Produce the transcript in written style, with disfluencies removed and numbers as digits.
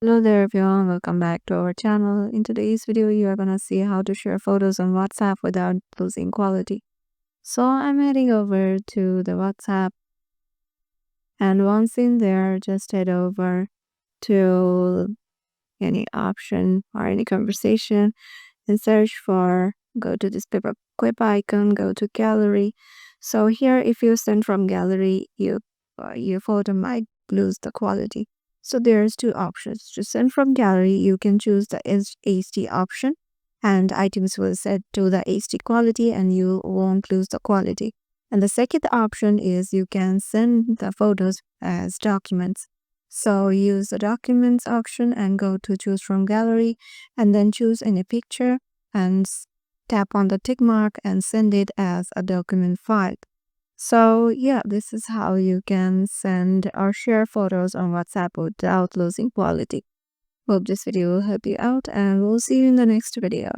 Hello there everyone, welcome back to our channel. In today's video, you are gonna see how to share photos on WhatsApp without losing quality. So I'm heading over to the WhatsApp, and once in there, just head over to any option or any conversation and search for, go to this paper clip icon, go to gallery. So here, if you send from gallery, your photo might lose the quality. So there's two options. To send from gallery, you can choose the HD option, and items will set to the HD quality and you won't lose the quality. And the second option is you can send the photos as documents. So use the documents option and go to choose from gallery and then choose any picture and tap on the tick mark and send it as a document file. So yeah, this is how you can send or share photos on WhatsApp without losing quality. Hope this video will help you out and we'll see you in the next video.